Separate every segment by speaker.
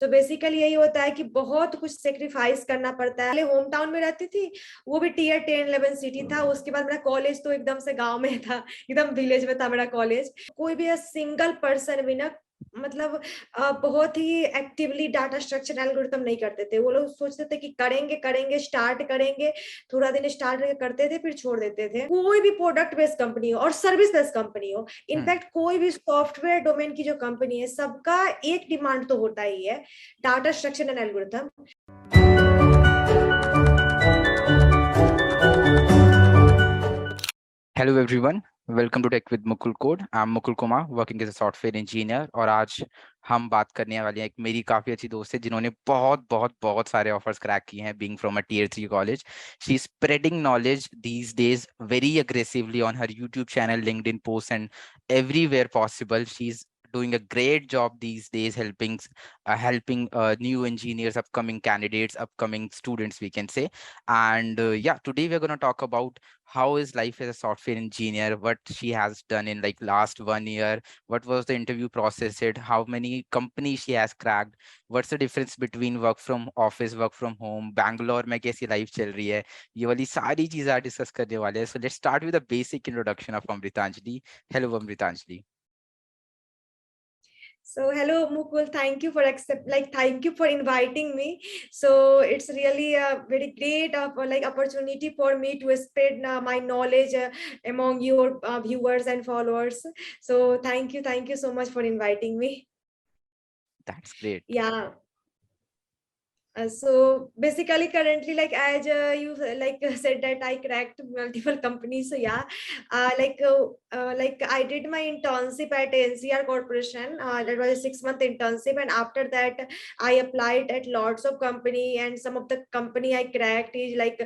Speaker 1: तो बेसिकली यही होता है कि बहुत कुछ सेक्रीफाइस करना पड़ता है। पहले होम टाउन में रहती थी, वो भी टीयर 10-11 सिटी था। उसके बाद मेरा कॉलेज तो एकदम से गांव में था, एकदम विलेज में था मेरा कॉलेज। कोई भी सिंगल पर्सन भी ना मतलब बहुत ही एक्टिवली डाटा स्ट्रक्चर एल्गोरिथम नहीं करते थे। वो लोग सोचते थे कि करेंगे करेंगे स्टार्ट करेंगे, थोड़ा दिन स्टार्ट करते थे फिर छोड़ देते थे। कोई भी प्रोडक्ट बेस्ड कंपनी हो और सर्विस बेस्ड कंपनी हो, इनफैक्ट कोई भी सॉफ्टवेयर डोमेन की जो कंपनी है, सबका एक डिमांड तो होता ही है, data structure and algorithm.
Speaker 2: Hello everyone, welcome to tech with Mukul code. I am Mukul Kumar, working as a software engineer. और आज हम बात करने वाले हैं एक मेरी काफ़ी अच्छी दोस्त है जिन्होंने बहुत बहुत बहुत सारे ऑफर्स क्रैक किए हैं being from a tier 3 college. She is spreading knowledge these days very aggressively on her YouTube channel, LinkedIn post and everywhere possible. She's doing a great job these days helping new engineers, upcoming candidates, upcoming students, we can say. And yeah, today we're going to talk about how is life as a software engineer, what she has done in like last 1 year, what was the interview process, it how many companies she has cracked, what's the difference between work from office, work from home, Bangalore में कैसी life चल रही है, ये वाली सारी चीजें आज डिस्कस करने वाले हैं. So let's start with a basic introduction of Amritanjali. Hello Amritanjali.
Speaker 1: So hello Mukul, thank you for inviting me. So it's really a very great opportunity for me to spread my knowledge among your viewers and followers. So thank you so much for inviting me.
Speaker 2: That's great.
Speaker 1: Yeah. So basically currently, like as you said that I cracked multiple companies. So yeah, like I did my internship at NCR Corporation. That was a 6-month internship, and after that I applied at lots of company, and some of the company I cracked is like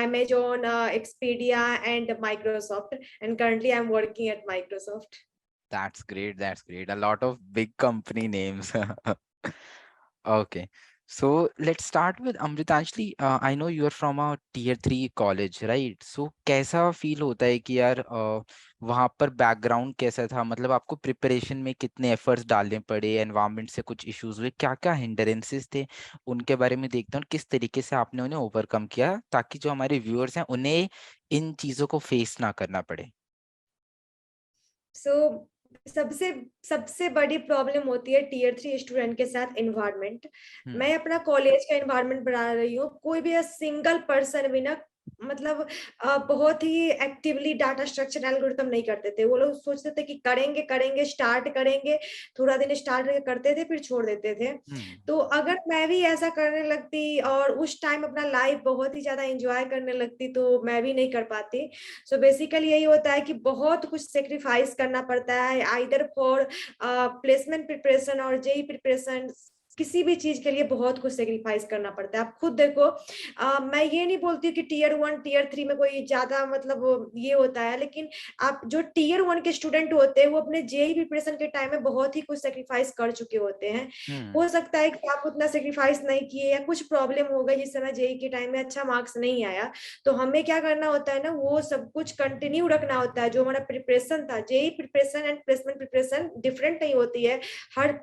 Speaker 1: Amazon, Expedia, and Microsoft. And currently I'm working at Microsoft.
Speaker 2: That's great. That's great. A lot of big company names. Okay. So let's start with Amritanjali. I know you are from a tier 3 college, right? So कैसा feel होता है कि यार वहाँ पर background कैसा था, मतलब आपको प्रिपरेशन में कितने एफर्ट्स डालने पड़े, एनवायरनमेंट से कुछ इश्यूज हुए, क्या क्या हिंडरेंसेस थे, उनके बारे में देखते हैं और किस तरीके से आपने उन्हें ओवरकम किया ताकि जो हमारे व्यूअर्स हैं उन्हें इन चीज़ों को फेस ना करना पड़े.
Speaker 1: सो सबसे सबसे बड़ी प्रॉब्लम होती है टीयर 3 स्टूडेंट के साथ एनवायरनमेंट। मैं अपना कॉलेज का एनवायरनमेंट बना रही हूँ, कोई भी सिंगल पर्सन भी ना मतलब बहुत ही एक्टिवली डाटा स्ट्रक्चर एल्गोरिथम नहीं करते थे। वो लोग सोचते थे कि करेंगे करेंगे स्टार्ट करेंगे, थोड़ा दिन स्टार्ट करते थे फिर छोड़ देते थे। तो अगर मैं भी ऐसा करने लगती और उस टाइम अपना लाइफ बहुत ही ज्यादा एंजॉय करने लगती तो मैं भी नहीं कर पाती। सो बेसिकली यही होता है कि बहुत कुछ सेक्रीफाइस करना पड़ता है, आइदर फॉर प्लेसमेंट प्रिपरेशन और जेई प्रिपरेशन। किसी भी चीज के लिए बहुत कुछ सेक्रीफाइस करना पड़ता है। आप खुद देखो, मैं ये नहीं बोलती कि टीयर 1 टीयर 3 में कोई ज्यादा मतलब ये होता है, लेकिन आप जो टीयर 1 के स्टूडेंट होते हैं वो अपने जेई प्रिपरेशन के टाइम में बहुत ही कुछ सेक्रीफाइस कर चुके होते हैं। हो सकता है कि आप उतना सेक्रीफाइस नहीं किए या कुछ प्रॉब्लम हो गई जिस समय जेई के टाइम में अच्छा मार्क्स नहीं आया, तो हमें क्या करना होता है ना, वो सब कुछ कंटिन्यू रखना होता है। जो हमारा प्रिपरेशन था, JEE preparation and placement preparation different नहीं होती है। हर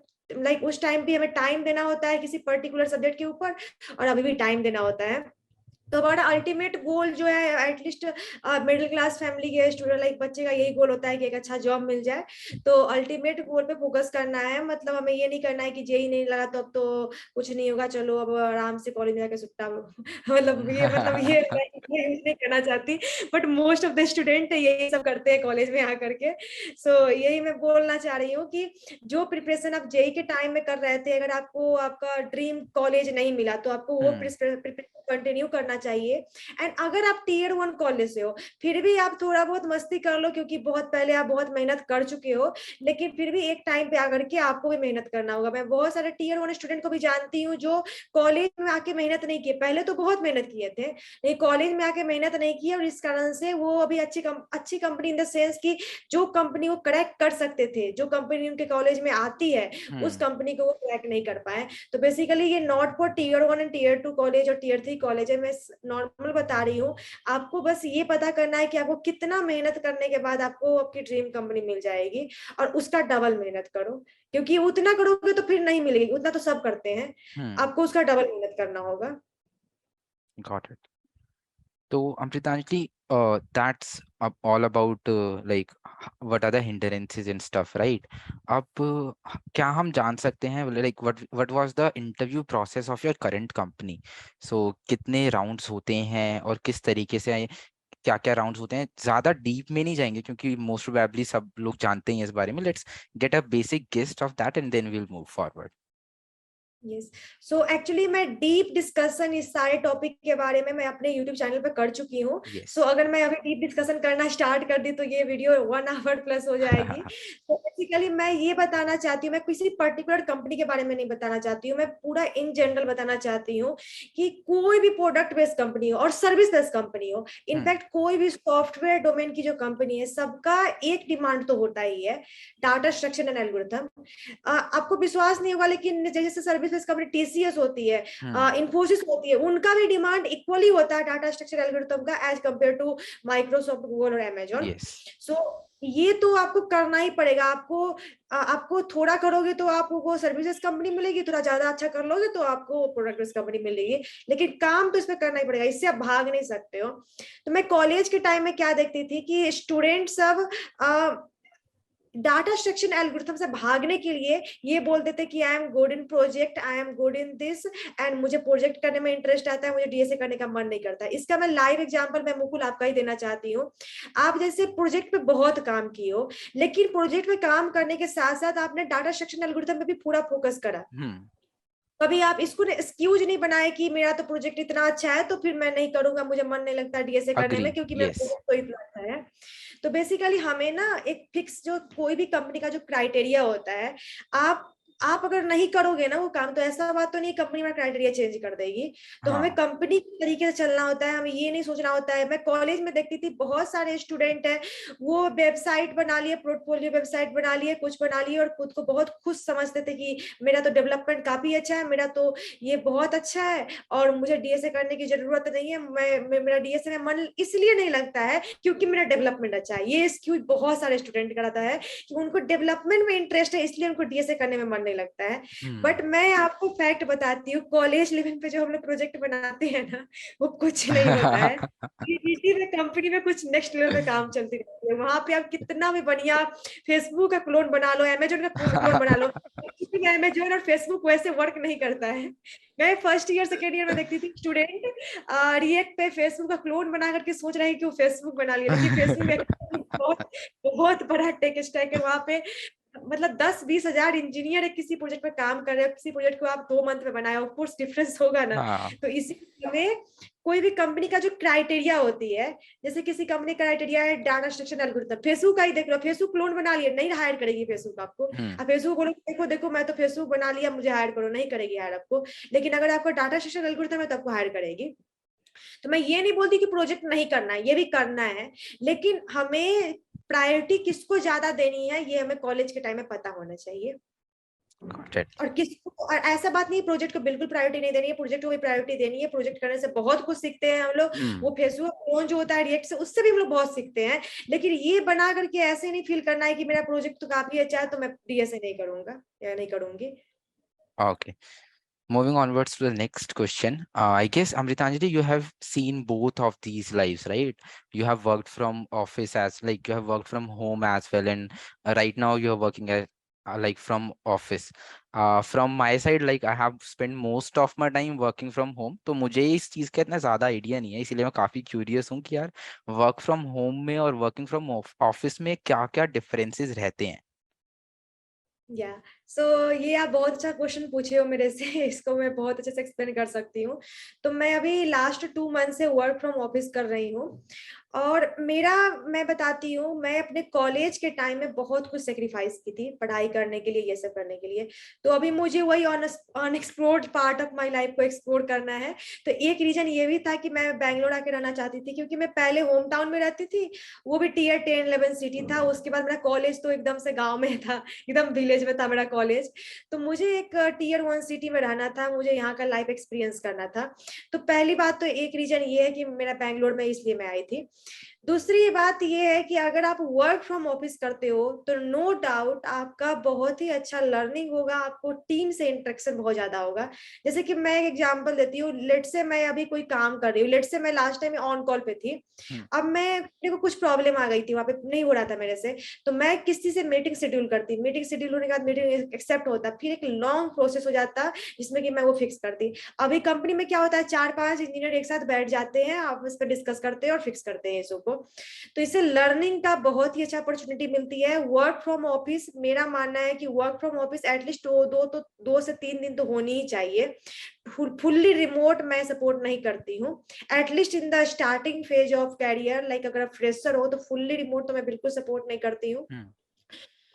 Speaker 1: उस टाइम पे हमें टाइम देना होता है किसी पर्टिकुलर सब्जेक्ट के ऊपर, और अभी भी टाइम देना होता है। तो हमारा अल्टीमेट गोल जो है, एटलीस्ट मिडिल क्लास फैमिली के स्टूडेंट लाइक बच्चे का यही गोल होता है कि एक अच्छा जॉब मिल जाए। तो अल्टीमेट गोल पे फोकस करना है। मतलब हमें ये नहीं करना है कि जेई नहीं लगा तो अब तो कुछ नहीं होगा, चलो अब आराम से कॉलेज में जाकर सुट्टा मतलब ये मैं यूज नहीं करना चाहती, but most of the student यही सब करते हैं कॉलेज में आकर के। सो यही मैं बोलना चाह रही हूँ कि जो प्रिपरेशन आप जेई के टाइम में कर रहे थे, अगर आपको आपका ड्रीम कॉलेज नहीं मिला तो आपको वो प्रिपरेशन कंटिन्यू करना चाहिए। एंड अगर आप टीयर 1 कॉलेज से हो, फिर भी आप थोड़ा बहुत मस्ती कर लो, क्योंकि बहुत पहले आप बहुत मेहनत कर चुके हो, लेकिन फिर भी एक टाइम पे आकर के आपको भी मेहनत करना होगा। मैं बहुत सारे टीयर 1 स्टूडेंट को भी जानती हूँ जो कॉलेज में आके मेहनत नहीं किए, पहले तो बहुत मेहनत किए थे लेकिन कॉलेज में आके मेहनत नहीं की, और इस कारण से वो अभी अच्छी कंपनी इन द सेंस की जो कंपनी वो क्रैक कर सकते थे, जो कंपनी उनके कॉलेज में आती है, उस कंपनी को वो क्रैक नहीं कर पाए। तो बेसिकली ये not for tier 1 and tier 2 college और टीयर 3 कॉलेज है। मैं नॉर्मल बता रही हूँ। आपको बस ये पता करना है कि आपको कितना मेहनत करने के बाद आपको आपकी ड्रीम कंपनी मिल जाएगी, और उसका डबल मेहनत करो, क्योंकि उतना करोगे तो फिर नहीं मिलेगी, उतना तो सब करते हैं, आपको उसका डबल मेहनत करना होगा।
Speaker 2: Got it. तो अमृतांजलि, that's all about like what are the hindrances and stuff, right? अब क्या हम जान सकते हैं like what was the interview process of your current company? So कितने rounds होते हैं और किस तरीके से क्या क्या राउंड्स होते हैं? ज्यादा डीप में नहीं जाएंगे क्योंकि मोस्ट प्रोबेबली सब लोग जानते हैं इस बारे में. Let's get a basic gist of that and then will move forward.
Speaker 1: Yes, so actually मैं डीप डिस्कशन इस सारे टॉपिक के बारे में मैं अपने यूट्यूब चैनल पे कर चुकी हूँ।
Speaker 2: यस.
Speaker 1: सो अगर मैं अभी डीप डिस्कशन करना स्टार्ट कर दी तो ये वीडियो 1 आवर प्लस हो जाएगी। तो बेसिकली मैं ये बताना चाहती हूँ, मैं किसी पर्टिकुलर कंपनी के बारे में नहीं बताना चाहती हूँ, मैं पूरा इन जनरल बताना चाहती हूँ कि कोई भी प्रोडक्ट बेस्ड कंपनी हो और सर्विस बेस्ड कंपनी हो, इनफैक्ट कोई भी सॉफ्टवेयर डोमेन की जो कंपनी है, सबका एक डिमांड तो होता ही है, डाटा स्ट्रक्चर एंड एल्गोरिथम। आपको विश्वास नहीं होगा, लेकिन जैसे सर्विस कंपनी टीसीएस होती है, इन्फोसिस होती है, उनका भी डिमांड इक्वली होता है डाटा स्ट्रक्चर एल्गोरिथम का as compare to Microsoft, Google और अमेजोन। सो ये तो आपको करना ही पड़ेगा। आपको थोड़ा करोगे तो आपको सर्विसेज कंपनी मिलेगी, थोड़ा ज्यादा अच्छा कर लोगे तो आपको प्रोडक्ट बेस्ड कंपनी मिलेगी, लेकिन काम तो इसमें करना ही पड़ेगा, इससे आप भाग नहीं सकते हो। तो मैं कॉलेज के टाइम में क्या देखती थी कि स्टूडेंट सब डाटा स्ट्रक्चर एल्गोरिथम से भागने के लिए ये बोलते थे कि I am good in project, I am good in this, and मुझे प्रोजेक्ट करने में इंटरेस्ट आता है, मुझे डीएसए करने का मन नहीं करता। इसका मैं लाइव एग्जांपल मैं मुकुल आपका ही देना चाहती हूँ। आप जैसे प्रोजेक्ट पे बहुत काम किए हो, लेकिन प्रोजेक्ट में काम करने के साथ साथ आपने डाटा स्ट्रक्चर एल्गोरिथम पे भी पूरा फोकस करा। कभी आप इसको एक्सक्यूज नहीं बनाए कि मेरा तो प्रोजेक्ट इतना अच्छा है तो फिर मैं नहीं करूंगा, मुझे मन नहीं लगता डीएसए करने में क्योंकि मेरा प्रोजेक्ट तो इतना अच्छा है। तो बेसिकली हमें ना एक फिक्स जो कोई भी कंपनी का जो क्राइटेरिया होता है, आप अगर नहीं करोगे ना वो काम, तो ऐसा बात तो नहीं कंपनी में क्राइटेरिया चेंज कर देगी। तो हमें कंपनी के तरीके से चलना होता है, हमें ये नहीं सोचना होता है। मैं कॉलेज में देखती थी बहुत सारे स्टूडेंट है, वो वेबसाइट बना लिए, पोर्टफोलियो वेबसाइट बना लिए, कुछ बना लिए और खुद को बहुत खुश समझते थे कि मेरा तो डेवलपमेंट काफी अच्छा है, मेरा तो ये बहुत अच्छा है और मुझे डीएसए करने की जरूरत नहीं है। मेरा डीएसए में मन इसलिए नहीं लगता है क्योंकि मेरा डेवलपमेंट अच्छा है। ये एक्सक्यूज बहुत सारे स्टूडेंट कराता है कि उनको डेवलपमेंट में इंटरेस्ट है इसलिए उनको डीएसए करने में मन नहीं लगता है। बट मैं आपको फैक्ट बताती हूँ, कॉलेज लेवल पे जो हम लोग प्रोजेक्ट बनाते हैं ना, वो कुछ नहीं होता है। पीपीटी में कंपनी में कुछ नेक्स्ट लेवल पे काम चलती रहती है। वहां पे आप कितना भी बढ़िया फेसबुक का क्लोन बना लो, अमेजोन का क्लोन बना लो, अमेजोन और फेसबुक वैसे वर्क नहीं करता है। मैं फर्स्ट ईयर सेकेंड ईयर में देखती थी स्टूडेंट रिएक्ट पे फेसबुक का क्लोन बना करके सोच रहे हैं कि वो फेसबुक बना लिया, लेकिन फेसबुक बहुत बहुत बड़ा टेक स्टैक है वहां पे। मतलब 10-20 हजार इंजीनियर है, किसी प्रोजेक्ट पे काम कर रहे हो, किसी प्रोजेक्ट को आप 2 मंथ में बनाए, ऑफ कोर्स डिफरेंस होगा ना। तो इसी में कोई भी कंपनी का जो क्राइटेरिया होती है, जैसे किसी कंपनी का क्राइटेरिया है डाटा स्ट्रक्चर एल्गोरिथम, फेसबुक का ही देख लो, फेसबुक क्लोन बना लिया, नहीं हायर करेगी फेसबुक आपको। आप फेसबुक बोलो देखो देखो मैं तो फेसबुक बना लिया, मुझे हायर करो, नहीं करेगी हायर आपको। लेकिन अगर आपको डाटा स्ट्रक्चर एल्गोरिथम है तो आपको हायर करेगी। तो मैं ये नहीं बोलती कि प्रोजेक्ट नहीं करना है, ये भी करना है, लेकिन हमें प्रायोरिटी किसको ज्यादा देनी है ये हमें कॉलेज के टाइम में पता होना चाहिए। और किसको, और ऐसा बात नहीं प्रोजेक्ट को बिल्कुल प्रायोरिटी नहीं देनी है, प्रोजेक्ट को भी प्रायोरिटी देनी है। प्रोजेक्ट करने से बहुत कुछ सीखते हैं हम लोग। वो फेसबुक क्लोन जो होता है रिएक्ट से, उससे भी हम लोग बहुत सीखते हैं। लेकिन ये बना करके ऐसे नहीं फील करना है कि मेरा प्रोजेक्ट तो काफी अच्छा है तो मैं डीएसए नहीं करूंगा या नहीं करूंगी।
Speaker 2: Okay. Moving onwards to the next question, I guess Amritanjali, you have seen both of these lives, right? You have worked from office as like you have worked from home as well, and right now you are working at like from office. From my side, like I have spent most of my time working from home, तो मुझे इस चीज का इतना ज्यादा idea नहीं है, इसीलिए मैं काफी क्यूरियस हूँ कि यार वर्क फ्रॉम होम में और वर्किंग फ्रॉम ऑफिस में क्या क्या डिफरेंसेस रहते हैं.
Speaker 1: या सो ये आप बहुत अच्छा क्वेश्चन पूछे हो मेरे से। इसको मैं बहुत अच्छे से एक्सप्लेन कर सकती हूँ। तो मैं अभी लास्ट 2 मंथ से वर्क फ्रॉम ऑफिस कर रही हूँ, और मैं बताती हूँ, मैं अपने कॉलेज के टाइम में बहुत कुछ सेक्रीफाइस की थी पढ़ाई करने के लिए, ये सब करने के लिए। तो अभी मुझे वही unexplored part of my life को एक्सप्लोर करना है। तो एक रीजन ये भी था कि मैं बैंगलोर आके रहना चाहती थी, क्योंकि मैं पहले होम टाउन में रहती थी, वो भी टियर 10-11 सिटी था। उसके बाद मेरा कॉलेज तो एकदम से गाँव में था, एकदम विलेज में था मेरा कॉलेज। तो मुझे एक टीयर 1 सिटी में रहना था, मुझे यहाँ का लाइफ एक्सपीरियंस करना था। तो पहली बात तो एक रीजन ये है कि मेरा बैंगलोर में, इसलिए मैं आई थी। दूसरी बात ये है कि अगर आप वर्क फ्रॉम ऑफिस करते हो तो नो डाउट आपका बहुत ही अच्छा लर्निंग होगा, आपको टीम से इंटरेक्शन बहुत ज्यादा होगा। जैसे कि मैं एक एग्जांपल देती हूँ, लेट से मैं अभी कोई काम कर रही हूँ, लेट से मैं लास्ट टाइम ऑन कॉल पे थी। अब मेरे को कुछ प्रॉब्लम आ गई थी, वहां पे नहीं हो रहा था मेरे से, तो मैं किसी से मीटिंग शेड्यूल करती, मीटिंग शेड्यूल होने के बाद मीटिंग एक्सेप्ट होता, फिर एक लॉन्ग प्रोसेस हो जाता जिसमें कि मैं वो फिक्स करती। अभी कंपनी में क्या होता है, 4-5 इंजीनियर एक साथ बैठ जाते हैं, आपस में डिस्कस करते हैं और फिक्स करते हैं इसको। तो इससे लर्निंग का बहुत ही अच्छा अपॉर्चुनिटी मिलती है। वर्क फ्रॉम ऑफिस, मेरा मानना है कि वर्क फ्रॉम ऑफिस एटलीस्ट 2 से 3 दिन तो होनी ही चाहिए। फुल्ली रिमोट मैं सपोर्ट नहीं करती हूँ, at least in the starting phase of career. Like अगर आप फ्रेशर हो तो फुल्ली रिमोट तो मैं बिल्कुल सपोर्ट नहीं करती हूँ।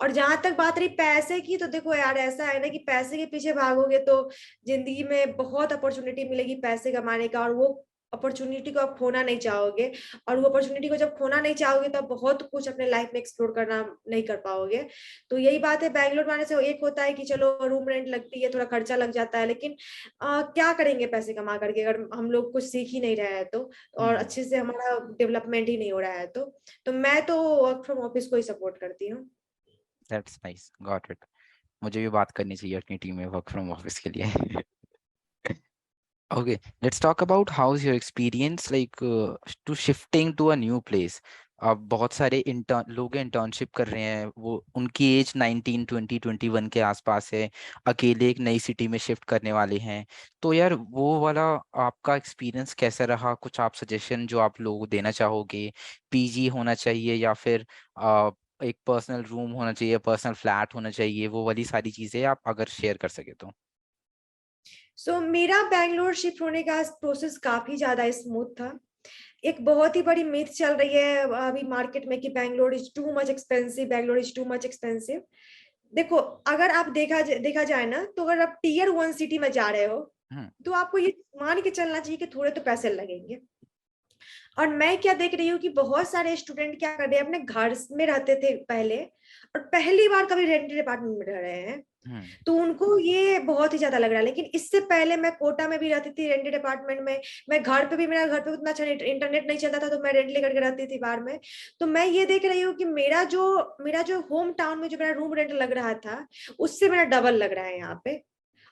Speaker 1: और जहां तक बात रही पैसे की, तो देखो यार, ऐसा है ना कि पैसे के पीछे भागोगे तो जिंदगी में बहुत अपॉर्चुनिटी मिलेगी पैसे कमाने का, और वो अपॉर्चुनिटी को आप खोना नहीं चाहोगे। और वो अपॉर्चुनिटी को जब खोना नहीं चाहोगे तो आप बहुत कुछ अपने लाइफ में एक्सप्लोर करना नहीं कर पाओगे। तो यही बात है, बैंगलोर में आने से एक होता है कि चलो रूम रेंट लगती है, थोड़ा खर्चा लग जाता है, लेकिन क्या करेंगे पैसे कमा करके अगर हम लोग कुछ सीख ही नहीं रहे हैं तो, और अच्छे से हमारा डेवलपमेंट ही नहीं हो रहा है तो मैं तो वर्क फ्रॉम ऑफिस को ही सपोर्ट करती हूँ।
Speaker 2: That's nice, got it. मुझे भी बात करनी चाहिए अपनी टीम में वर्क फ्रॉम ऑफिस के लिए। Okay, let's talk about how's your experience like to shifting to a new place. अब बहुत सारे इंटर्न लोग इंटर्नशिप कर रहे हैं, वो उनकी एज 19 20 21 के आसपास है, अकेले एक नई सिटी में शिफ्ट करने वाले हैं। तो यार वो वाला आपका एक्सपीरियंस कैसा रहा? कुछ आप सजेशन जो आप लोगों को देना चाहोगे? पीजी होना चाहिए या फिर एक पर्सनल रूम होना चाहिए, पर्सनल फ्लैट होना चाहिए, वो वाली सारी चीजें आप अगर शेयर कर सके तो।
Speaker 1: मेरा बैंगलोर शिफ्ट होने का प्रोसेस काफी ज्यादा स्मूथ था। एक बहुत ही बड़ी मिथ चल रही है अभी मार्केट में कि Bangalore is too much expensive, Bangalore is too much expensive. देखो, अगर आप देखा जाए ना, तो अगर आप टीयर 1 सिटी में जा रहे हो तो आपको ये मान के चलना चाहिए कि थोड़े तो पैसे लगेंगे। और मैं क्या देख रही हूँ कि बहुत सारे स्टूडेंट क्या कर रहे हैं, अपने घर में रहते थे पहले, और पहली बार कभी रेंटेड अपार्टमेंट में रह रहे हैं, तो उनको ये बहुत ही ज्यादा लग रहा है। लेकिन इससे पहले मैं कोटा में भी रहती थी रेंटेड अपार्टमेंट में, मैं घर पे भी, मेरा घर पे उतना अच्छा इंटरनेट नहीं चलता था, तो मैं रेंट लेकर के रहती थी बाहर में। तो मैं ये देख रही हूँ कि मेरा जो होम टाउन में जो मेरा रूम रेंट लग रहा था, उससे मेरा डबल लग रहा है यहाँ पे।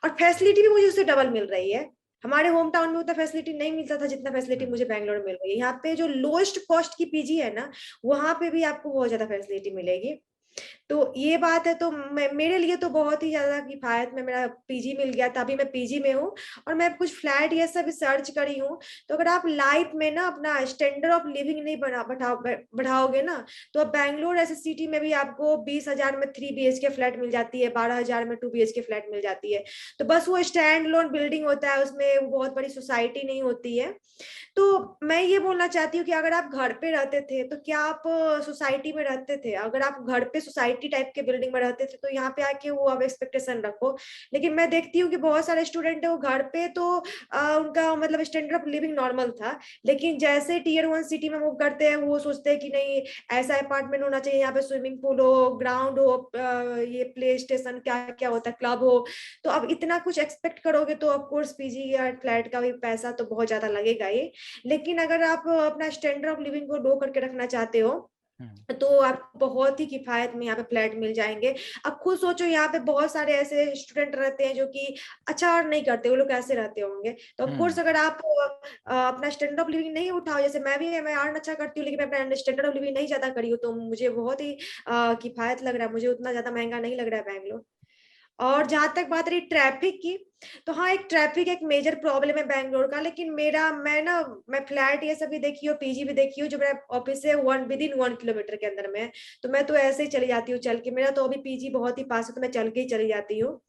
Speaker 1: और फैसिलिटी भी मुझे उससे डबल मिल रही है। हमारे होम टाउन में उतना फैसिलिटी नहीं मिलता था जितना फैसिलिटी मुझे बैंगलोर में मिल रही है। यहाँ पे जो लोएस्ट कॉस्ट की पीजी है ना, वहां पे भी आपको बहुत ज्यादा फैसिलिटी मिलेगी। तो ये बात है, तो मेरे लिए तो बहुत ही ज्यादा किफायत में मेरा पीजी मिल गया था। अभी मैं पीजी में हूँ और मैं कुछ फ्लैट ये सब सर्च करी हूँ। तो अगर आप लाइफ में ना अपना स्टैंडर्ड ऑफ लिविंग नहीं बढ़ाओगे ना, तो अब बैंगलोर ऐसे सिटी में भी आपको 20,000 में 3 BHK फ्लैट मिल जाती है, 12,000 में 2 BHK फ्लैट मिल जाती है। तो बस वो स्टैंड लोन बिल्डिंग होता है, उसमें बहुत बड़ी सोसाइटी नहीं होती है। तो मैं ये बोलना चाहती हूँ कि अगर आप घर पे रहते थे तो क्या आप सोसाइटी में रहते थे? अगर आप घर पे सोसाइटी टाइप के बिल्डिंग में रहते थे तो यहाँ पे आके वो आप एक्सपेक्टेशन रखो। लेकिन मैं देखती हूँ कि बहुत सारे स्टूडेंट है, वो घर पे तो उनका मतलब स्टैंडर्ड ऑफ लिविंग नॉर्मल था, लेकिन जैसे टीयर 1 सिटी में मूव करते हैं वो सोचते हैं कि नहीं, ऐसा अपार्टमेंट होना चाहिए, यहाँ पे स्विमिंग पूल हो, ग्राउंड हो, ये प्ले स्टेशन क्या क्या होता है, क्लब हो। तो अब इतना कुछ एक्सपेक्ट करोगे तो ऑफकोर्स पीजी या फ्लैट का भी पैसा तो बहुत ज्यादा लगेगा ही। लेकिन अगर आप अपना स्टैंडर्ड ऑफ लिविंग को लो करके रखना चाहते हो तो आपको बहुत ही किफायत में यहाँ पे फ्लैट मिल जाएंगे। अब खुद सोचो, यहाँ पे बहुत सारे ऐसे स्टूडेंट रहते हैं जो कि अच्छा अर्न नहीं करते, वो लोग कैसे रहते होंगे? तो ऑफ कोर्स अगर आप अपना स्टैंडर्ड ऑफ लिविंग नहीं उठाओ, जैसे मैं अर्न अच्छा करती हूँ लेकिन मैं अपना स्टैंडर्ड ऑफ लिविंग नहीं ज्यादा करी हूँ, तो मुझे बहुत ही किफायत लग रहा है, मुझे उतना ज्यादा महंगा नहीं लग रहा है बैंगलोर। और जहां तक बात रही ट्रैफिक की, तो हाँ, एक ट्रैफिक एक मेजर प्रॉब्लम है बैंगलोर का। लेकिन मैं फ्लैट ये सभी देखी हूँ, पीजी भी देखी हूँ, जो मेरा ऑफिस है विद इन 1 किलोमीटर के अंदर में है, तो मैं तो ऐसे ही चली जाती हूँ चल के। मेरा तो अभी पीजी बहुत ही पास है, तो मैं चल के ही चली जाती हूँ।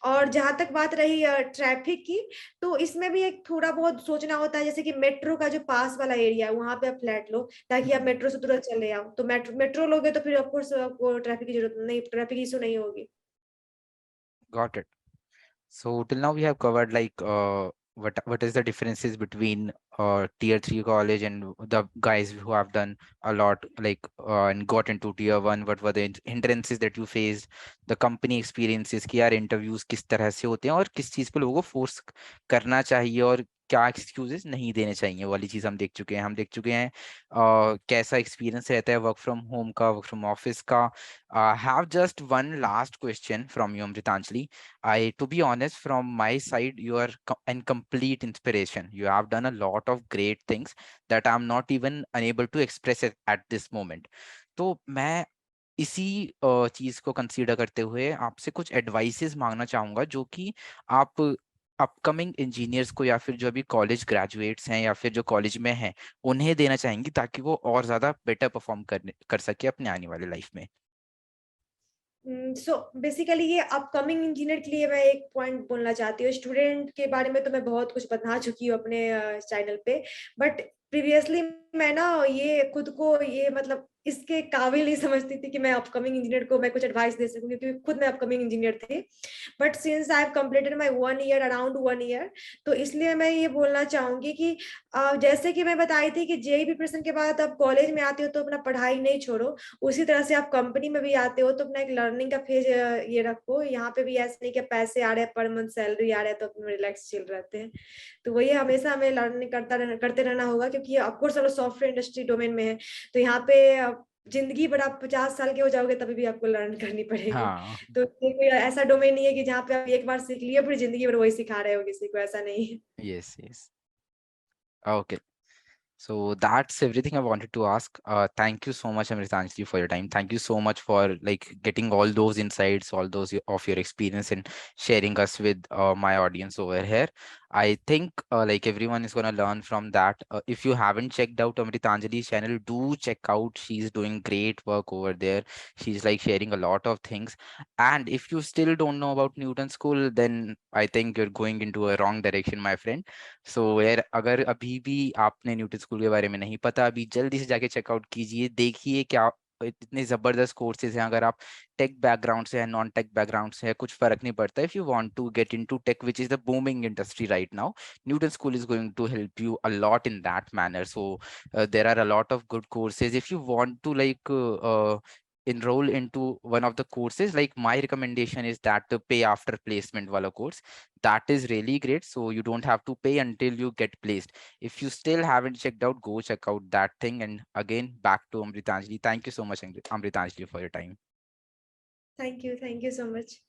Speaker 1: और जहां तक बात रही ट्रैफिक की, तो इसमें भी एक थोड़ा बहुत सोचना होता है, जैसे कि मेट्रो का जो पास वाला एरिया है वहां पे आप फ्लैट लो, ताकि आप मेट्रो से तुरंत चले आओ। तो मेट्रो लोगे तो फिर ऑफकोर्स आपको ट्रैफिक की जरूरत नहीं, ट्रैफिक इशू नहीं होगी।
Speaker 2: Got it. So till now we have covered like what is the differences between tier 3 college and the guys who have done a lot like and got into tier 1? What were the hindrances that you faced, the company experiences कि यार interviews किस तरह से होते हैं और किस चीज पे लोगों को फोर्स करना चाहिए और क्या एक्सक्यूजेस नहीं देने चाहिए वाली चीज हम देख चुके हैं। हम देख चुके हैं कैसा एक्सपीरियंस रहता है वर्क फ्रॉम होम का, वर्क फ्रॉम ऑफिस का। Have just one last question from you Amritanjali. I, to be honest, from my side, you are an complete inspiration. You have done a lot of great things that I'm not even unable to express it at this moment. तो मैं इसी चीज को consider करते हुए आपसे कुछ advices मांगना चाहूंगा जो कि आप अपकमिंग इंजीनियर्स को या फिर जो अभी कॉलेज ग्रेजुएट्स हैं या फिर जो कॉलेज में हैं उन्हें देना चाहेंगी ताकि वो और ज्यादा बेटर परफॉर्म कर सके अपने आने वाले लाइफ में।
Speaker 1: सो बेसिकली ये अपकमिंग इंजीनियर के लिए मैं एक पॉइंट बोलना चाहती हूँ। स्टूडेंट के बारे में तो मैं बहुत कुछ बता चुकी हूँ अपने चैनल पे, बट प्रीवियसली मैं ना ये खुद को ये मतलब इसके काबिल नहीं समझती थी कि मैं अपकमिंग इंजीनियर को मैं कुछ एडवाइस दे सकूं, क्योंकि खुद मैं अपकमिंग इंजीनियर थी। But since I have completed my 1 year, around 1 year, तो इसलिए मैं ये बोलना चाहूंगी कि जैसे कि मैं बताई थी कि जेईई प्रिपरेशन के बाद आप कॉलेज में आते हो तो अपना पढ़ाई नहीं छोड़ो, उसी तरह से आप कंपनी में भी आते हो तो अपना एक लर्निंग का फेज ये रखो। यहाँ पे भी ऐसे नहीं कि पैसे आ रहे हैं, पर मंथ सैलरी आ रहा है तो अपने रिलैक्स चिल रहते हैं। तो वही हमेशा हमें लर्निंग करते रहना होगा, क्योंकि ऑफकोर्स चलो सॉफ्टवेयर इंडस्ट्री डोमेन में है तो यहाँ पे जिंदगी भर आप 50 साल के हो जाओगे तभी भी आपको लर्न करनी पड़ेगी।
Speaker 2: हाँ।
Speaker 1: तो ये कोई ऐसा डोमेन नहीं है कि जहाँ पे आप एक बार सीख लिए फिर जिंदगी भर वही सिखा रहे हो किसी को, ऐसा नहीं है।
Speaker 2: Yes yes. Okay. So that's everything I wanted to ask. Thank you so much, Amritanjali, for your time. Thank you so much for like getting all those insights, all those of your experience and sharing us with my audience over here. I think like everyone is gonna learn from that. If you haven't checked out Amritanjali's channel, do check out. She's doing great work over there. She's like sharing a lot of things. And if you still don't know about Newton School, then I think you're going into a wrong direction, my friend. सो यार अगर अभी भी आपने Newton school के बारे में नहीं पता, अभी जल्दी से जाके चेकआउट कीजिए, देखिए क्या इतने जबरदस्त कोर्सेज हैं। अगर आप टेक बैकग्राउंड से है, नॉन टेक बैकग्राउंड से है, कुछ फर्क नहीं पड़ता। If you want to get into tech which is the booming industry right now, Newton School is going to help you a lot in that manner. So there are a lot of good courses. If you want to like enroll into one of the courses, like my recommendation is that the pay after placement wala course, that is really great. So you don't have to pay until you get placed. If you still haven't checked out, go check out that thing. And again, back to Amritanjali. Thank you so much, Amritanjali, for your time.
Speaker 1: Thank you so much.